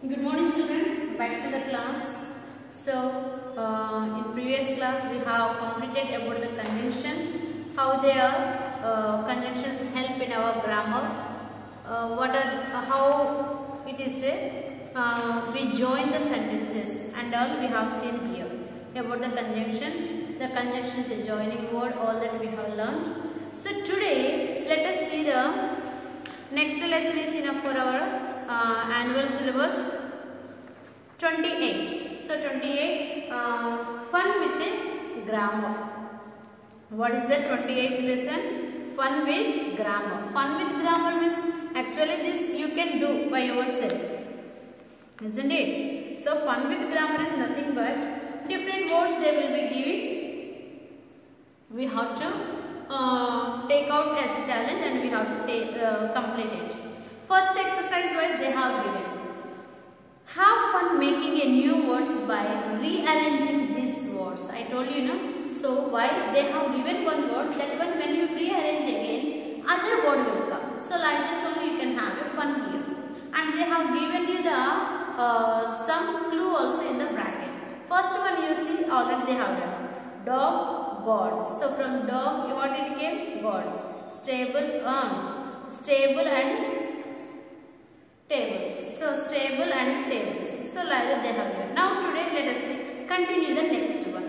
Good morning children, back to the class. So in previous class we have completed about the conjunctions, how their conjunctions help in our grammar, how it is we join the sentences and all we have seen here about the conjunctions. The conjunction is a joining word, all that we have learned. So today let us see the next lesson is enough for our annual syllabus 28. So 28 fun with the grammar. What is the 28th lesson? Fun with grammar. Fun with grammar means actually this you can do by yourself, isn't it? So fun with grammar is nothing but different words they will be giving. We have to take out as a challenge and we have to complete it. First exercise wise they have given. Have fun making a new words by rearranging these words. I told you, no? So why they have given one word, that one when you rearrange again, other word will come. So like I told you, you can have a fun here. And they have given you the some clue also in the bracket. First one you see already they have done. Dog, God. So from dog what it came? God. Stable and tables. So stable and tables. So like that they have given. Now today let us see. Continue the next one.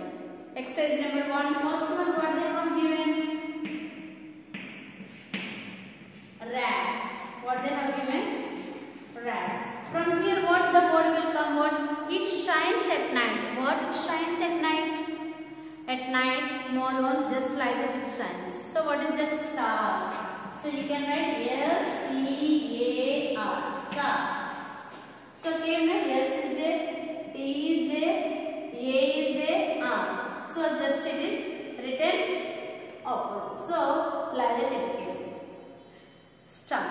Exercise number 1. First one what they have given? Rats. What they have given? Rats. From here what the word will come? What? It shines at night. What? It shines at night. At night small ones just like that it shines. So what is that? Star. So you can write S-T-A-R. Star. So can you write S is there, T is there, A is there, R. So just it is written upward. So like that it came. Star.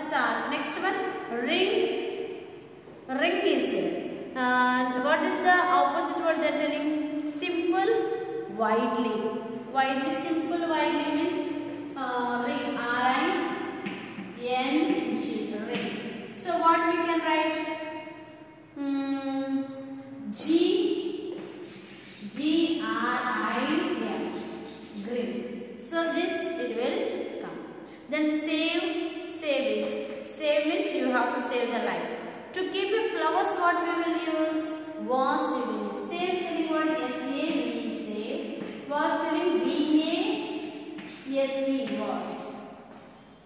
Star. Next one, ring. Ring is there. What is the opposite word they are telling? Simple, widely. Widely, simple, widely means ring. R-I-N-G. Ring. So what we can write? G-R-I-M. Green. So this it will come. Then save. Save means you have to save the life. To keep a flowers what we will use? Was we will use. Save spelling word S-A-V save. Was spelling V-A-S-E was.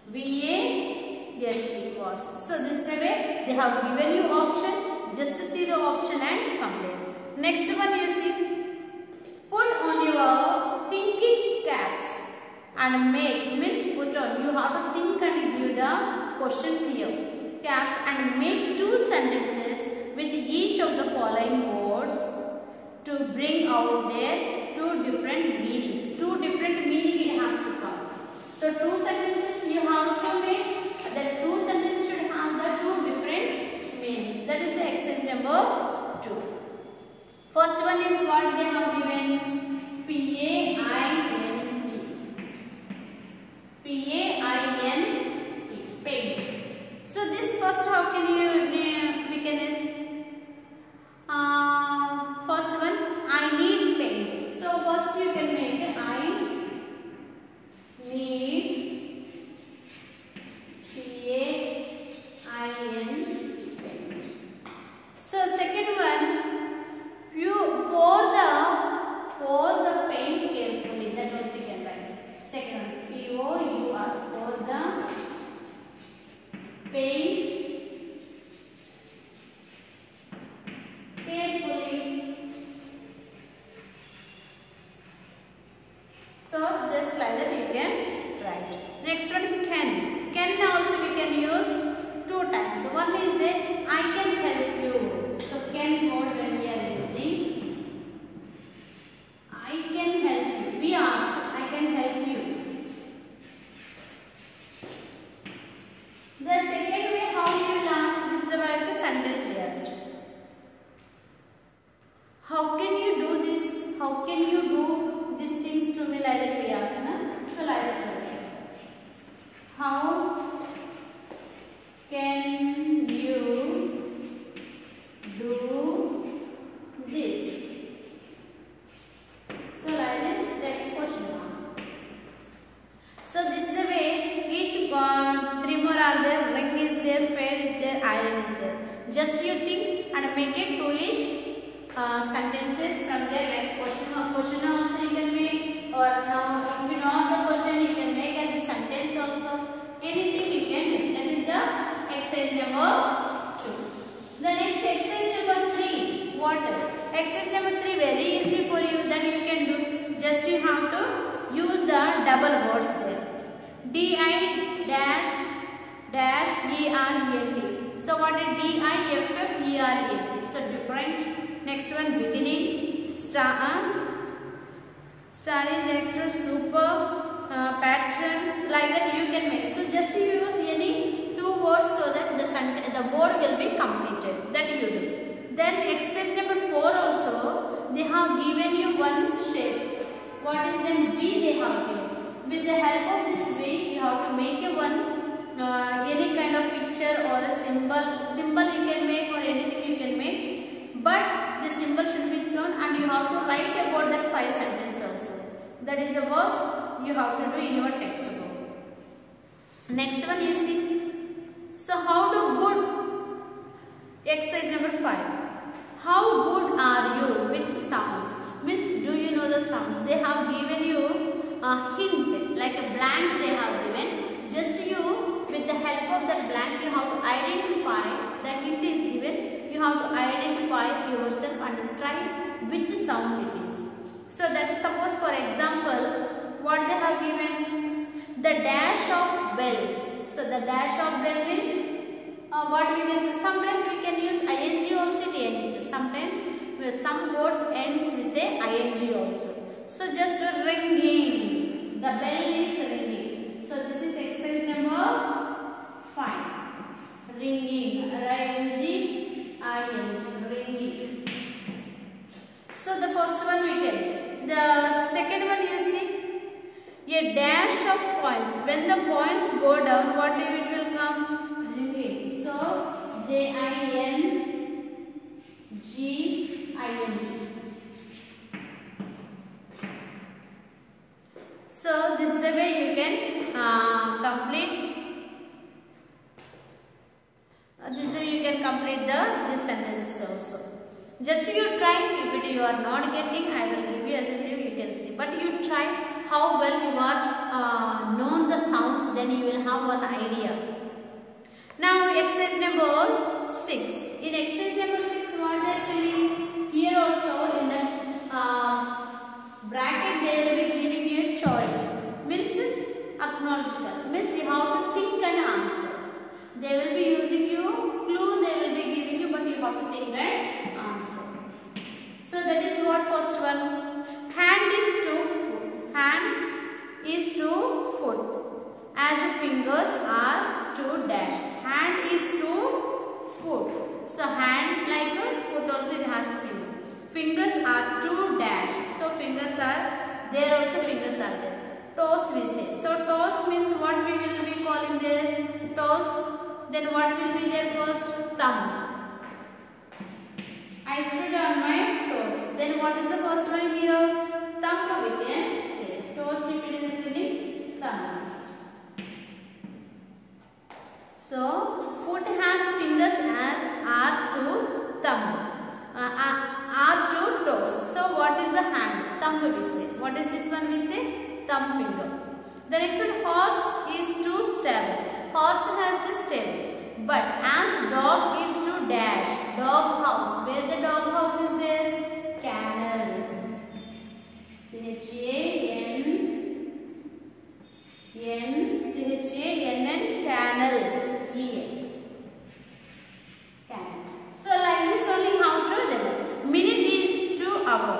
V-A-S-E was. So this is the way they have given you option. Just to see the option and complete. Next one you see. Put on your thinking caps and make means put on. You have to think and give the questions here. Caps and make 2 sentences with each of the following words to bring out their 2 different meanings. 2 different meanings it has to come. So 2 sentences you have to make. The 2 sentences should have the 2 different meanings. That is the exercise number 2. First one is what they have given. P-A-I-N-T. P-A-I-N-T. Paint. So this first how can you mechanize? First one, I need paint. So first you can make I need P-A-I-N paint. So second one, you pour the paint carefully. That was second one. Second one, P-O-U-R. Pour the paint carefully. So just like that you can write. Next one, can. Can also we can use 2 times. One is that I can help you. So can word when we are using. I can help you. We ask, I can help you. The second way how you will ask, this is the way the sentence we asked. How can you do this? How can you do these things to me like that we ask, na? So like that also. How can you Just you think and make it to each sentences from there, like question also you can make, or now if you know the question you can make as a sentence also. Anything you can make. That is the exercise number 2. The next exercise number 3. What? Exercise number 3 very easy for you. That you can do. Just you have to use the double words there. D-I dash dash E-R-E-N-T. So what is D-I-F-F-E-R-E-N-T? So different. Next one beginning. Star is the next one. Super. Pattern. Like that you can make. So just use any 2 words so that the word will be completed. That you do. Then exercise number 4 also. They have given you one shape. What is then V they have given. With the help of this V, you have to make a one any kind of picture or a symbol you can make, or anything you can make. But the symbol should be shown, and you have to write about that 5 sentences also. That is the work you have to do in your textbook. Next one you see. So how to good exercise number 5. How good are you with sounds? Means do you know the sounds? They have given you a hint, like a blank they have given. Just you, with the help of that blank, you have to identify, that hint is given, you have to identify yourself and try which sound it is. So that is, suppose for example, what they have given, the dash of bell. So the dash of bell means what we can say, sometimes we can use ing also, it ends. Sometimes some words ends with a ing also. So just ringing, the bell is ringing. So this is exercise number 5. Ringing, R-I-N-G, ringing. So the first one we get. The second one you see, a dash of points. When the points go down, what it will come? Jingling. So J-I-N-G-I-N-G. So this is the way you can complete. This is the way you can complete this sentence also. Just you try. If you are not getting, I will give you as a video. You can see. But you try how well you are known the sounds. Then you will have one idea. Now exercise number 6. In exercise number 6, what they are telling here also in the bracket they will be giving you a choice. Means acknowledge that. Means you have to think and answer. They will be using you clue. They will be giving you, but you have to think and answer. So that is what first one. Hand is to foot. Hand is to foot. As the fingers are to dash. Hand is to foot. So hand like a foot also it has finger. Fingers are to dash. So fingers are there also, fingers are there. Toes we say. So toes means what we will be calling there? Toes. Then what will be there first? Thumb. I stood on my toes. Then what is the first one here? Thumb we can say. Toes repeated in the thumb. So foot has fingers as are to thumb. Are to toes. So what is the hand? Thumb we say. What is this one we say? Thumb finger. The next one, horse is to stable. Horse has a stable. But as dog is to dash. Dog house. Where the dog house is there? Kennel. C-H-A-N-N. Kennel. E-N. Kennel. So like this only how to do. Minute is to hour.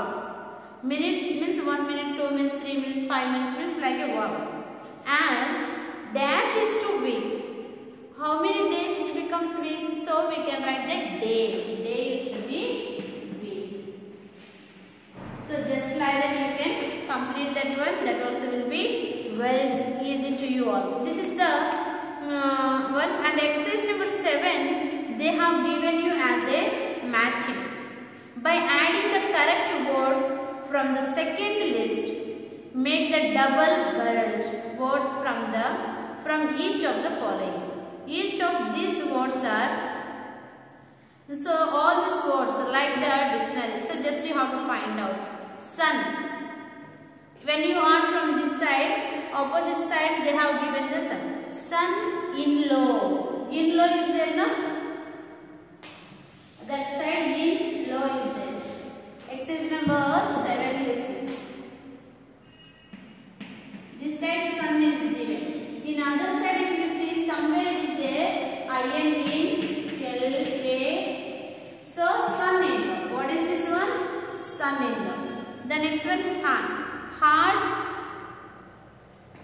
Minutes means 1 minute, 2 minutes, 3 minutes, 5 minutes means like a hour. As dash is to week. How many days it becomes week? So we can write the day. Day is to be week. So just like that you can complete that one. That also will be very easy to you all. This is the one. And exercise number 7, they have given you as a matching. By adding the correct word from the second list, make the double-barreled words from each of the following. Each of these words are So all these words like the dictionary. So just you have to find out. Sun. When you are from this side, opposite sides they have given the sun. Son-in-law. In-law is there, no? That side in-law is there. Exercise number 7 listen. This side sun is given. In other side if you see somewhere it is there I-N-L-A. So son-in-law. What is this one? Son-in-law. The next one hard.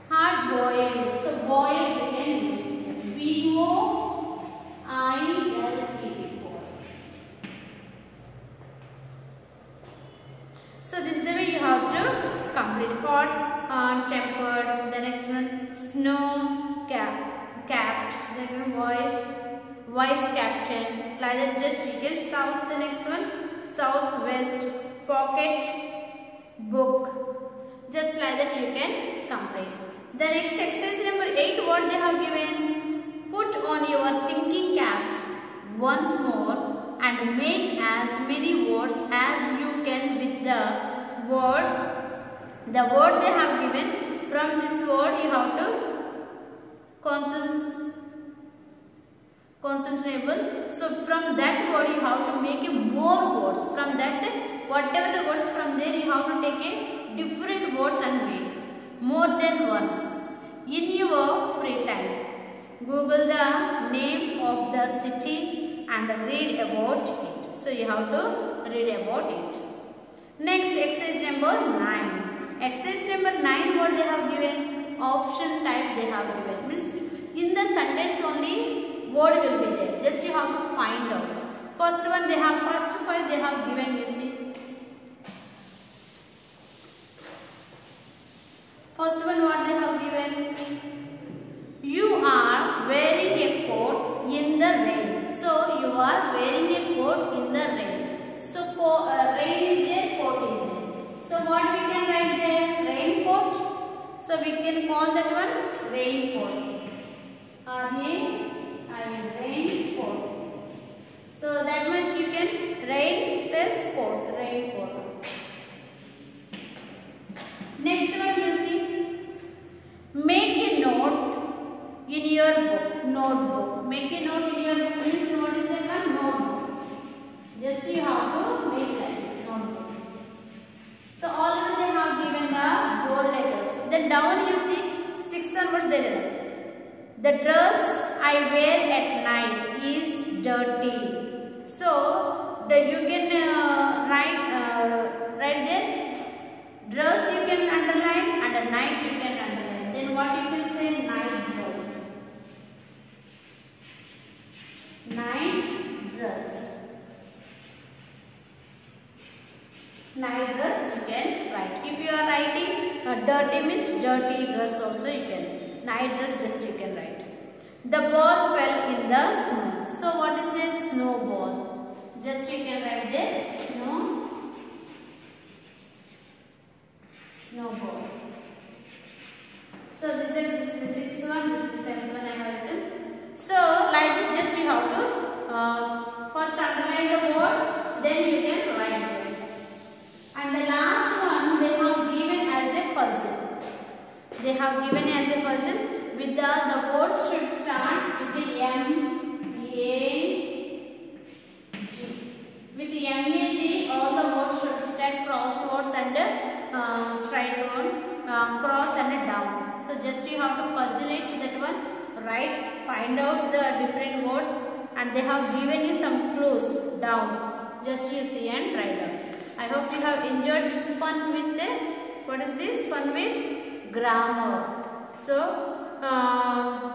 Hard boiled. So boiled again use. B-O-I-L-E. So this is the way you have to complete. Hot, tempered. The next one snow capped. Then voice captain. Like that just you can south. The next one southwest. Pocket book. Just like that you can complete. The next exercise number 8, what they have given? Put on your thinking caps once more and make as many words as you can with the word. The word they have given, from this word you have to concentrable. So from that word you have to make more words. From that, whatever the words from there you have to take a different words and make more than one. In your free time, Google the name of the city and read about it. So you have to read about it. Next, exercise number 9. Exercise number 9, what they have given? Option type they have given. Means in the sentence only word will be there. Just you have to find out. First one they have, first 5 they have given, you see. First one what they have given? You are wearing a coat in the rain. So you are wearing a coat in the rain. So rain is there, coat is there. So what we can write there? Raincoat. So we can call that one raincoat. Raincoat. So that much you can rain plus coat, raincoat. Next one you see, make a note in your book, notebook. Make a note in your book means what is that? Notebook. Just you have to make like this, notebook. So already they have given the bold letters. Then down you see, 6th one was there. The dress I wear at night is dirty. So you can write there. Dress you can underline and a night you can underline. Then what you can say? Night dress. Night dress. Night dress you can write. If you are writing dirty means dirty dress also you can. Night dress just you can write. The ball fell in the snow. So what is this? Snowball. Just you can write there. Snowball. So this is the 6th one, this is the 7th one I have written. So like this just you have to first underline the word, then you can write it. And the last one they have given as a puzzle. They have given as a puzzle with the words should start with the M-A-G. With the M-A-G all the words should start crosswords and straight on, cross and down. So just you have to puzzle it that one, write, find out the different words, and they have given you some clues down. Just you see and write down. I hope you have enjoyed this fun with the, what is this? Fun with grammar. So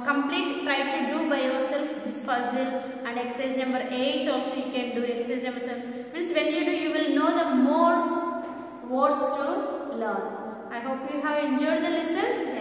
complete, try to do by yourself this puzzle, and exercise number 8 also you can do. Exercise number 7 means when you do you will know the more words to learn. I hope you have enjoyed the lesson.